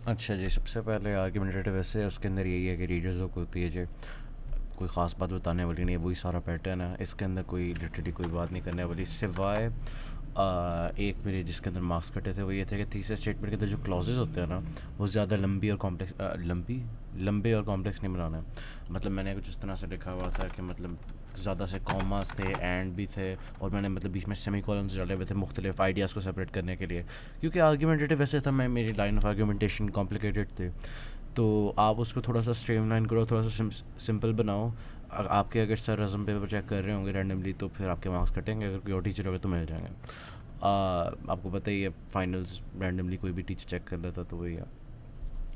अच्छा जी, सबसे पहले आर्ग्यूमेंटेटिव ऐसे उसके अंदर यही है कि रीडर्स को होती है जो कोई ख़ास बात बताने वाली नहीं है, वही सारा पैटर्न है इसके अंदर। कोई लिटरली कोई बात नहीं करने वाली सिवाय एक मेरे जिसके अंदर मार्क्स कटे थे वो ये थे कि थीसिस स्टेटमेंट के अंदर जो क्लॉजेज होते हैं ना वो ज़्यादा लंबी और कॉम्प्लेक्स लंबे और कॉम्प्लेक्स नहीं बनाना है। मतलब मैंने कुछ इस तरह से लिखा हुआ था कि मतलब ज़्यादा से कॉमास थे एंड भी थे, और मैंने मतलब बीच में सेमी कॉलम्स डाले हुए थे मुख्तलिफ आइडियाज़ को सेपरेट करने के लिए, क्योंकि आर्ग्यूमेंटेटिव वैसे था, मैं मेरी लाइन ऑफ आर्ग्यूमेंटेशन कॉम्प्लिकेटेड थे। तो आप उसको थोड़ा सा स्ट्रीमलाइन करो, थोड़ा सा सिंपल बनाओ। आपके अगर सर रज़म पेपर चेक कर रहे होंगे रैंडमली तो फिर आपके मार्क्स कटेंगे, अगर कोई और टीचर होगा तो मिल जाएंगे। आपको पता ही है फाइनल्स रैंडमली कोई भी टीचर चेक कर लेता तो वही है।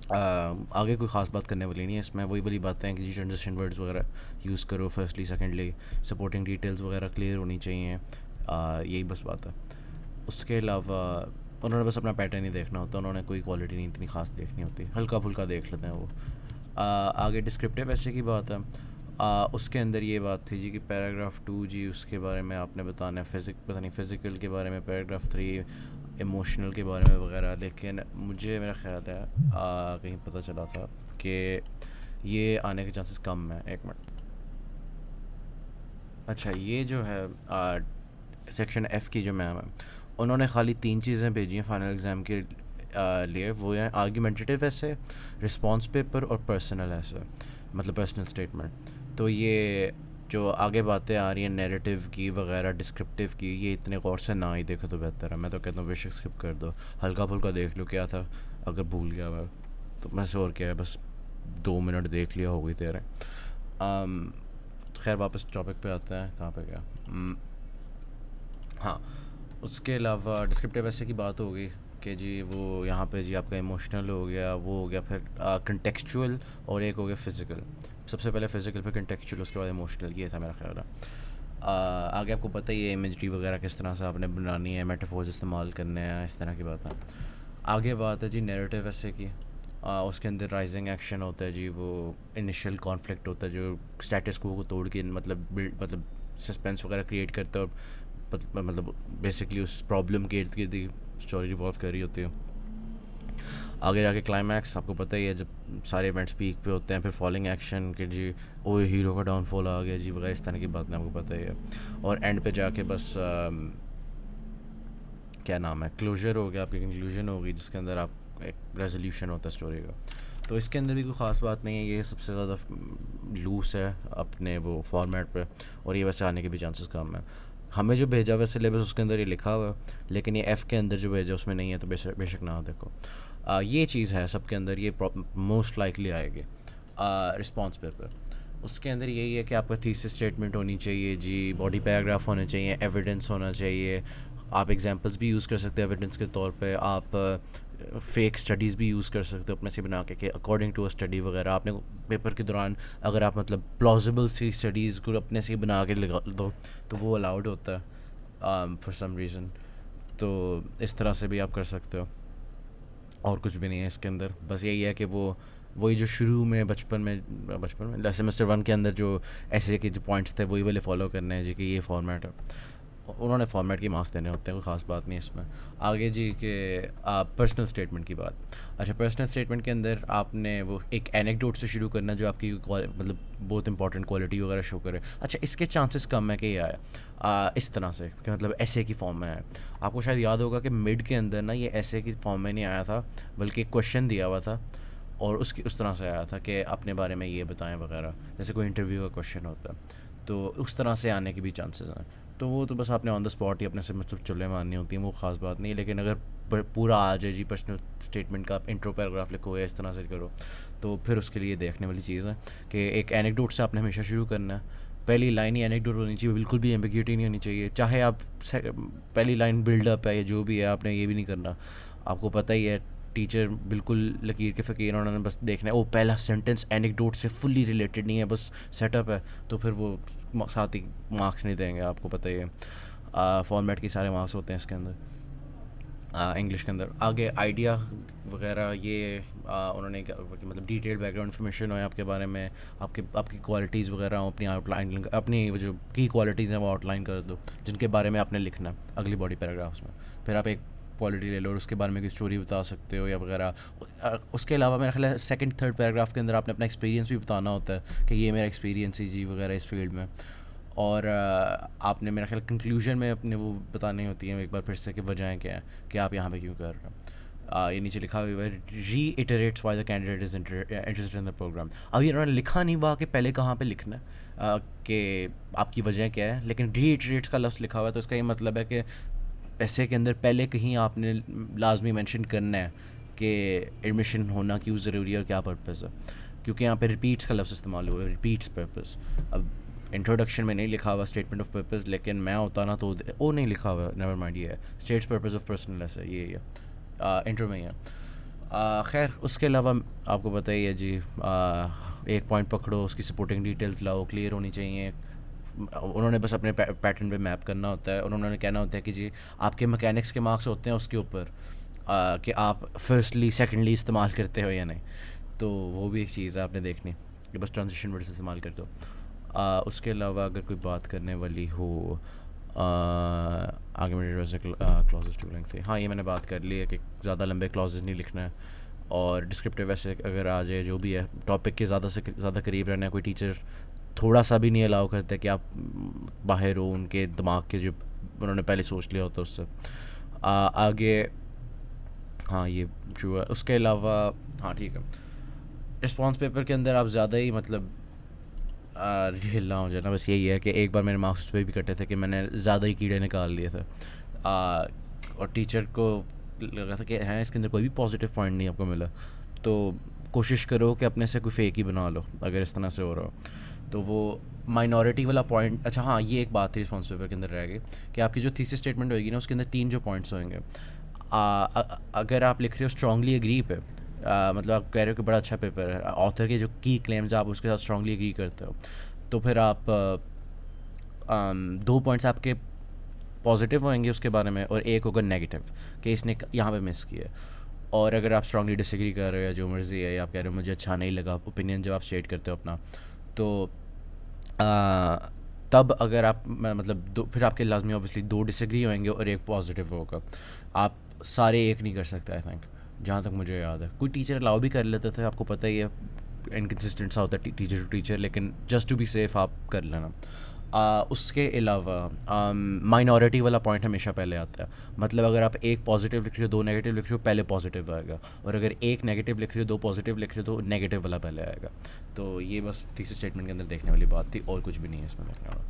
आगे कोई ख़ास बात करने वाली नहीं है इसमें, वही वाली बातें हैं कि जी ट्रांजिशन वर्ड्स वगैरह यूज़ करो फर्स्टली, सेकेंडली सपोर्टिंग डिटेल्स वगैरह क्लियर होनी चाहिए। यही बस बात है। उसके अलावा उन्होंने बस अपना पैटर्न ही देखना होता है, उन्होंने कोई क्वालिटी नहीं इतनी ख़ास देखनी होती, हल्का फुल्का देख लेते हैं वो। आगे डिस्क्रिप्टिव ऐसे की बात है। उसके अंदर ये बात थी जी कि पैराग्राफ 2 जी उसके बारे में आपने बताना है, पता नहीं फिज़िकल के बारे में, पैराग्राफ 3 इमोशनल के बारे में वगैरह। लेकिन मुझे मेरा ख्याल है कहीं पता चला था कि ये आने के चांसेस कम है। एक मिनट। अच्छा, ये जो है सेक्शन एफ़ की जो मैम है उन्होंने खाली 3 चीज़ें भेजी हैं फाइनल एग्ज़ाम के लिए। वो हैं आर्ग्यूमेंटेटिव ऐसे, रिस्पॉन्स पेपर और पर्सनल ऐसे, मतलब पर्सनल स्टेटमेंट। तो ये जो आगे बातें आ रही हैं नैरेटिव की वगैरह डिस्क्रिप्टिव की, ये इतने गौर से ना ही देखो तो बेहतर है। मैं तो कहता हूँ बेशक स्किप कर दो, हल्का फुल्का देख लो क्या था, अगर भूल गया मैं तो बस, और क्या है, बस 2 मिनट देख लिया हो गई तेरे। तो खैर वापस टॉपिक पे आते हैं, कहाँ पे गया। हाँ, उसके अलावा डिस्क्रिप्टिव ऐसे की बात हो गई कि जी वो यहाँ पे जी आपका इमोशनल हो गया, वो हो गया, फिर कंटेक्चुअल, और एक हो गया फिज़िकल। सबसे पहले फिज़िकल, फिर कंटेक्चुअल, उसके बाद इमोशनल, ये था मेरा ख्याल है। आगे आपको पता ही है इमेजरी वगैरह किस तरह से आपने बनानी है, मेटाफोर्स इस्तेमाल करने हैं, इस तरह की बात है। आगे बात है जी नैरेटिव ऐसे की। उसके अंदर राइजिंग एक्शन होता है जी, वो इनिशियल कॉन्फ्लिक्ट होता है जो स्टेटस को तोड़ के मतलब बिल्ड, मतलब सस्पेंस वगैरह क्रिएट करता है, और मतलब बेसिकली उस प्रॉब्लम के इर्द गिर्द ही स्टोरी रिवॉल्व कर रही होती है। आगे जाके क्लाइमैक्स आपको पता ही है, जब सारे इवेंट्स पीक पे होते हैं, फिर फॉलिंग एक्शन के जी ओ हीरो का डाउनफॉल आ गया जी वगैरह, इस तरह की बातें आपको पता ही है। और एंड पे जाके बस क्या नाम है, क्लोजर हो गया, आपकी कंक्लूजन होगी जिसके अंदर आप एक रेजोल्यूशन होता है स्टोरी का। तो इसके अंदर भी कोई ख़ास बात नहीं है, ये सबसे ज़्यादा लूस है अपने वो फॉर्मेट पे, और ये वैसे आने के भी चांसेस कम है। हमें जो भेजा हुआ सिलेबस उसके अंदर ये लिखा हुआ है, लेकिन ये एफ़ के अंदर जो भेजा उसमें नहीं है, तो बेशक बेशक ना देखो। ये चीज़ है सबके अंदर, ये मोस्ट लाइकली आएगी। रिस्पॉन्स पेपर उसके अंदर यही है कि आपका थीसिस स्टेटमेंट होनी चाहिए जी, बॉडी पैराग्राफ होने चाहिए, एविडेंस होना चाहिए। आप एग्जांपल्स भी यूज़ कर सकते हैं एविडेंस के तौर पे, आप फेक स्टडीज़ भी यूज़ कर सकते हो अपने से बना के कि अकॉर्डिंग टू अ स्टडी वगैरह। आपने पेपर के दौरान अगर आप मतलब प्लॉजिबल सी स्टडीज़ को अपने से बना के लगा दो तो वो अलाउड होता है फॉर सम रीज़न। तो इस तरह से भी आप कर सकते हो, और कुछ भी नहीं है इसके अंदर। बस यही है कि वो वही जो शुरू में बचपन में सेमेस्टर 1 के अंदर जो ऐसे के जो पॉइंट्स थे वही वाले फॉलो करने हैं जी, कि ये फॉर्मेट है, उन्होंने फॉर्मेट की मार्क्स देने होते हैं, कोई ख़ास बात नहीं इसमें। आगे जी के पर्सनल स्टेटमेंट की बात। अच्छा, पर्सनल स्टेटमेंट के अंदर आपने वो एक एनेक्डोट से शुरू करना जो आपकी मतलब बहुत इंपॉर्टेंट क्वालिटी वगैरह शो करे। अच्छा, इसके चांसेस कम है कि ये आए इस तरह से कि मतलब ऐसे की फॉर्म में है। आपको शायद याद होगा कि मिड के अंदर ना ये ऐसे की फॉर्म में नहीं आया था, बल्कि एक क्वेश्चन दिया हुआ था और उसकी उस तरह से आया था कि अपने बारे में ये बताएं वगैरह, जैसे कोई इंटरव्यू का क्वेश्चन होता है। तो उस तरह से आने के भी चांसेस हैं। तो वो तो बस आपने ऑन द स्पॉट ही अपने से मतलब चुल्ले मारनी होती हैं, वो ख़ास बात नहीं है। लेकिन अगर पूरा आ जाए जी पर्सनल स्टेटमेंट का आप इंट्रो पैराग्राफ लिखो या इस तरह से करो, तो फिर उसके लिए देखने वाली चीज़ है कि एक एनेक्डोट से आपने हमेशा शुरू करना है। पहली लाइन ही एनेक्डोट होनी चाहिए, बिल्कुल भी एम्बिग्यूटी नहीं होनी चाहिए। चाहे आप पहली लाइन बिल्डअप है या जो भी है, आपने ये भी नहीं करना। आपको पता ही है टीचर बिल्कुल लकीर के फ़कीर, उन्होंने बस देखना है वो पहला सेंटेंस एनेक्डोट से फुल्ली रिलेटेड नहीं है, बस सेटअप है, तो फिर वो साथ ही मार्क्स नहीं देंगे। आपको पता ही है फॉर्मेट के सारे मार्क्स होते हैं इसके अंदर, इंग्लिश के अंदर। आगे आइडिया वगैरह ये उन्होंने मतलब डिटेल्ड बैकग्राउंड इन्फॉर्मेशन हो आपके बारे में, आपकी क्वालिटीज़ वगैरह हो, अपनी आउटलाइन, अपनी वो जो की क्वालिटीज़ हैं वो आउटलाइन कर दो जिनके बारे में आपने लिखना है अगली बॉडी पैराग्राफ्स में। फिर आप एक क्वालिटी ले लो और उसके बारे में कोई स्टोरी बता सकते हो या वगैरह। उसके अलावा मेरा ख्याल है सेकंड थर्ड पैराग्राफ के अंदर आपने अपना एक्सपीरियंस भी बताना होता है कि ये मेरा एक्सपीरियंस है जी वगैरह इस फील्ड में। और आपने मेरा ख्याल कंक्लूजन में अपने वो बतानी होती हैं एक बार फिर से कि वजहें क्या हैं कि आप यहाँ पे क्यों कर रहे हो। ये नीचे लिखा हुआ है reiterates why the candidate is interested in the program. अब ये उन्होंने लिखा नहीं हुआ कि पहले कहाँ पे लिखना है कि आपकी वजह क्या है, लेकिन रीइटरेट्स का लफ्ज़ लिखा हुआ है तो इसका ये मतलब है कि ऐसे के अंदर पहले कहीं आपने लाजमी मेंशन करना है कि एडमिशन होना क्यों ज़रूरी है और क्या पर्पज़ है, क्योंकि यहाँ पे रिपीट्स का लफ्ज़ इस्तेमाल हुआ है, रिपीट्स पर्पज़। अब इंट्रोडक्शन में नहीं लिखा हुआ स्टेटमेंट ऑफ पर्पज़, लेकिन मैं होता ना तो वो नहीं लिखा हुआ, नेवर माइंड, ये है स्टेट्स पर्पज़ ऑफ पर्सनल है, ये इंट्रो में ही है। खैर उसके अलावा आपको पता ही है जी, एक पॉइंट पकड़ो, उसकी सपोर्टिंग डिटेल्स लाओ, क्लियर होनी चाहिए। उन्होंने बस अपने पैटर्न पे मैप करना होता है और उन्होंने कहना होता है कि जी आपके मैकेनिक्स के मार्क्स होते हैं उसके ऊपर कि आप फर्स्टली सेकेंडली इस्तेमाल करते हो या नहीं। तो वो भी एक चीज़ है आपने देखनी कि बस ट्रांजिशन वर्ड्स इस्तेमाल कर दो। उसके अलावा अगर कोई बात करने वाली हो आर्गुमेंटेड क्लॉजेस टू लेंथ थे, हाँ ये मैंने बात कर ली है कि ज़्यादा लंबे क्लॉजेस नहीं लिखना है। और डिस्क्रिप्टिव वैसे अगर आ जाए जो भी है टॉपिक के ज़्यादा से ज़्यादा करीब रहना है, कोई टीचर थोड़ा सा भी नहीं अलाउ करता कि आप बाहर हो उनके दिमाग के जो उन्होंने पहले सोच लिया होता उससे। आगे हाँ ये ट्रू है। उसके अलावा हाँ ठीक है, रिस्पॉन्स पेपर के अंदर आप ज़्यादा ही मतलब हिलना हो जाना, बस यही है कि एक बार मेरे मार्क्स पे भी कटे थे कि मैंने ज़्यादा ही कीड़े निकाल लिए थे और टीचर को लगा था कि हैं इसके अंदर कोई भी पॉजिटिव पॉइंट नहीं आपको मिला, तो कोशिश करो कि अपने से कोई फेक ही बना लो अगर इस तरह से हो रहा हो। तो वो माइनॉरिटी वाला पॉइंट, अच्छा हाँ ये एक बात थी रिस्पॉन्स पेपर के अंदर रह गई कि आपकी जो थीसिस स्टेटमेंट होगी ना उसके अंदर 3 जो पॉइंट्स होंगे, अगर आप लिख रहे हो स्ट्रांगली एग्री पे, मतलब आप कह रहे हो कि बड़ा अच्छा पेपर है, ऑथर के जो की क्लेम्स आप उसके साथ स्ट्रांगली एग्री करते हो, तो फिर आप 2 पॉइंट्स आपके पॉजिटिव होंगे उसके बारे में और एक होगा नेगेटिव कि इसने यहाँ पे मिस किया। और अगर आप स्ट्रांगली डिसएग्री कर रहे हो या जो मर्ज़ी है या आप कह रहे हो मुझे अच्छा नहीं लगा, ओपिनियन जब आप स्टेट करते हो अपना, तो तब अगर आप मतलब फिर आपके लाजमी ऑब्वियसली 2 डिसएग्री होंगे और एक पॉजिटिव होगा। आप सारे एक नहीं कर सकते आई थिंक, जहाँ तक मुझे याद है। कोई टीचर अलाउ भी कर लेते थे, आपको पता ही है इनकन्सिस्टेंट सा होता है टीचर टू टीचर, लेकिन जस्ट टू बी सेफ आप कर लेना। उसके अलावा माइनॉरिटी वाला पॉइंट हमेशा पहले आता है, मतलब अगर आप एक पॉजिटिव लिख रहे हो 2 नेगेटिव लिख रहे हो पहले पॉजिटिव आएगा, और अगर एक नेगेटिव लिख रहे हो 2 पॉजिटिव लिख रहे हो तो नेगेटिव वाला पहले आएगा। तो ये बस थीसिस स्टेटमेंट के अंदर देखने वाली बात थी और कुछ भी नहीं है इसमें देखने वाला।